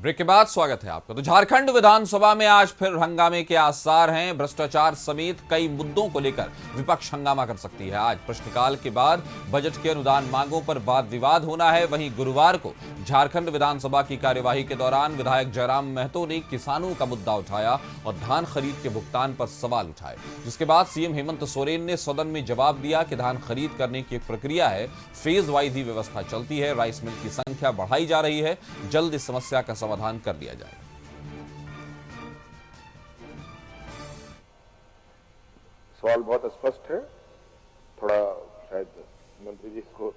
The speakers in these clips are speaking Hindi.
ब्रेक के बाद स्वागत है आपका। तो झारखंड विधानसभा में आज फिर हंगामे के आसार हैं। भ्रष्टाचार समेत कई मुद्दों को लेकर विपक्ष हंगामा कर सकती है। आज प्रश्नकाल के बाद बजट के अनुदान मांगों पर वाद विवाद होना है। वहीं गुरुवार को झारखंड विधानसभा की कार्यवाही के दौरान विधायक जयराम महतो ने किसानों का मुद्दा उठाया और धान खरीद के भुगतान पर सवाल उठाए, जिसके बाद सीएम हेमंत सोरेन ने सदन में जवाब दिया कि धान खरीद करने की एक प्रक्रिया है, फेज वाइज ही व्यवस्था चलती है, राइस मिल की संख्या बढ़ाई जा रही है, जल्द इस समस्या का समाधान कर लिया जाएगा। सवाल बहुत स्पष्ट है, थोड़ा शायद मंत्री जी इसको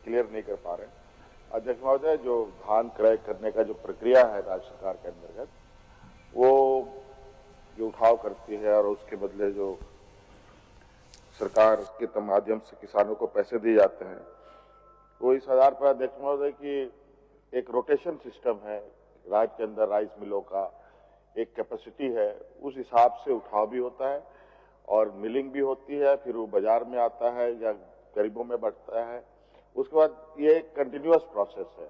क्लियर नहीं कर पा रहे हैं। अध्यक्ष महोदय, जो धान क्रय करने का जो प्रक्रिया है राज्य सरकार के अंतर्गत, वो जो उठाव करती है और उसके बदले जो सरकार के माध्यम से किसानों को पैसे दिए जाते हैं, वो इस आधार पर अध्यक्ष महोदय की एक रोटेशन सिस्टम है। राज्य के अंदर राइस मिलों का एक कैपेसिटी है, उस हिसाब से उठाव भी होता है और मिलिंग भी होती है, फिर वो बाजार में आता है या गरीबों में बढ़ता है। उसके बाद ये एक कंटिन्यूअस प्रोसेस है।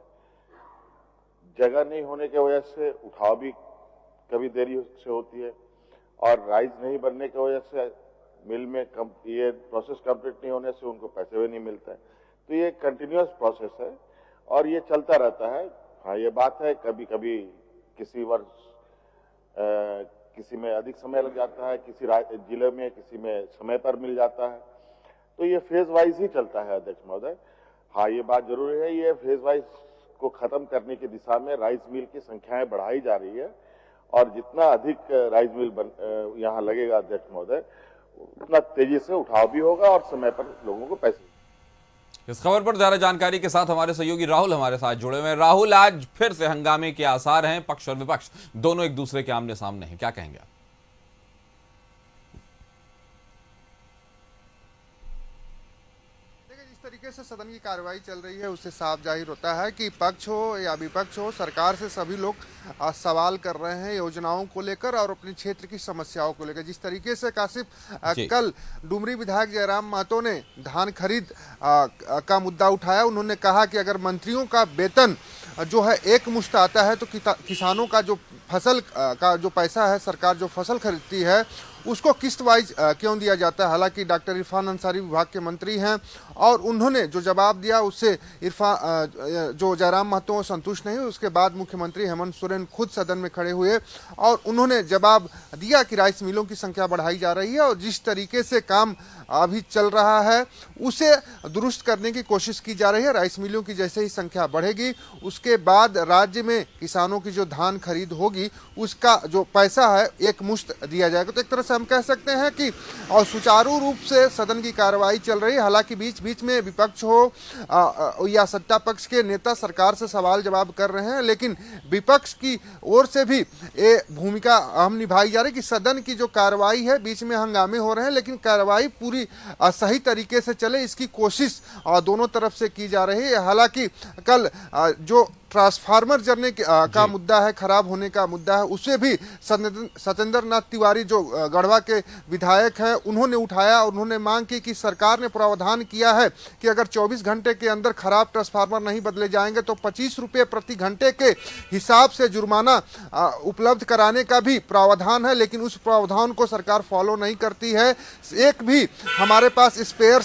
जगह नहीं होने की वजह से उठाव भी कभी देरी से होती है और राइस नहीं बनने की वजह से मिल में ये प्रोसेस कंप्लीट नहीं होने से उनको पैसे भी नहीं मिलते हैं। तो ये कंटिन्यूअस प्रोसेस है और ये चलता रहता है। हाँ, ये बात है, कभी कभी किसी वर्ष किसी में अधिक समय लग जाता है, किसी जिले में किसी में समय पर मिल जाता है, तो ये फेज वाइज ही चलता है अध्यक्ष महोदय। हाँ, ये बात जरूरी है, ये फेज वाइज को खत्म करने की दिशा में राइस मिल की संख्याएं बढ़ाई जा रही है और जितना अधिक राइस मिल यहाँ लगेगा अध्यक्ष महोदय, उतना तेजी से उठाव भी होगा और समय पर लोगों को पैसे। इस खबर पर ज्यादा जानकारी के साथ हमारे सहयोगी राहुल हमारे साथ जुड़े हुए हैं। राहुल, आज फिर से हंगामे के आसार हैं, पक्ष और विपक्ष दोनों एक दूसरे के आमने सामने हैं, क्या कहेंगे आप? जिस तरीके से सदन की कार्रवाई चल रही है उससे साफ जाहिर होता है कि पक्ष हो या विपक्ष हो, सरकार से सभी लोग सवाल कर रहे हैं योजनाओं को लेकर और अपने क्षेत्र की समस्याओं को लेकर। जिस तरीके से कासिफ कल डुमरी विधायक जयराम महतो ने धान खरीद का मुद्दा उठाया, उन्होंने कहा कि अगर मंत्रियों का वेतन जो है एक मुश्त आता है तो किसानों का जो फसल का जो पैसा है, सरकार जो फसल खरीदती है उसको किस्त वाइज क्यों दिया जाता है। हालांकि डॉक्टर इरफान अंसारी विभाग के मंत्री हैं और उन्होंने जो जवाब दिया उससे जो जयराम महतो संतुष्ट नहीं हुए। उसके बाद मुख्यमंत्री हेमंत सोरेन खुद सदन में खड़े हुए और उन्होंने जवाब दिया कि राइस मिलों की संख्या बढ़ाई जा रही है और जिस तरीके से काम अभी चल रहा है उसे दुरुस्त करने की कोशिश की जा रही है। राइस मिलों की जैसे ही संख्या बढ़ेगी उसके बाद राज्य में किसानों की जो धान खरीद होगी उसका जो पैसा है एक मुश्त दिया जाएगा। तो एक तरह से हम कह सकते हैं कि और सुचारू रूप से सदन की कार्रवाई चल रही है। हालांकि बीच बीच में विपक्ष हो या सत्ता पक्ष के नेता सरकार से सवाल जवाब कर रहे हैं, लेकिन विपक्ष की ओर से भी ये भूमिका अहम निभाई जा रही है कि सदन की जो कार्रवाई है, बीच में हंगामे हो रहे हैं लेकिन कार्रवाई पूरी सही तरीके से चले इसकी कोशिश दोनों तरफ से की जा रही है। हालांकि कल जो ट्रांसफार्मर जलने का मुद्दा है, खराब होने का मुद्दा है, उसे भी सत्येंद्र नाथ तिवारी जो गढ़वा के विधायक हैं उन्होंने उठाया और उन्होंने मांग की कि सरकार ने प्रावधान किया है कि अगर 24 घंटे के अंदर खराब ट्रांसफार्मर नहीं बदले जाएंगे तो 25 रुपये प्रति घंटे के हिसाब से जुर्माना उपलब्ध कराने का भी प्रावधान है, लेकिन उस प्रावधान को सरकार फॉलो नहीं करती है। एक भी हमारे पास स्पेयर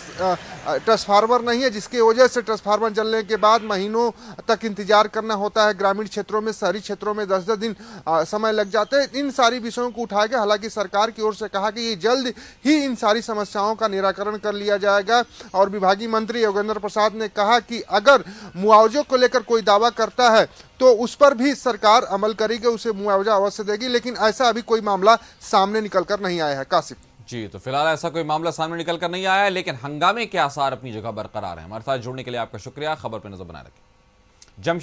ट्रांसफार्मर नहीं है, जिसकी वजह से ट्रांसफार्मर जलने के बाद महीनों तक इंतजार करना होता है। ग्रामीण क्षेत्रों में, शहरी क्षेत्रों में 10-10 दिन समय लग जाते हैं। इन सारी विषयों को उठा के हालांकि सरकार की ओर से कहा कि ये जल्द ही इन सारी समस्याओं का निराकरण कर लिया जाएगा और विभागीय मंत्री योगेंद्र प्रसाद ने कहा कि अगर मुआवजे को लेकर कोई दावा करता है तो उस पर भी सरकार अमल करेगी, उसे मुआवजा अवश्य देगी, लेकिन ऐसा अभी कोई मामला सामने निकल कर नहीं आया है। कासिफ जी, तो फिलहाल ऐसा कोई मामला सामने निकल कर नहीं आया है, लेकिन हंगामे के आसार अपनी जगह बरकरार है। हमारे साथ जुड़ने के लिए आपका शुक्रिया। खबर पर नजर बनाए रखें।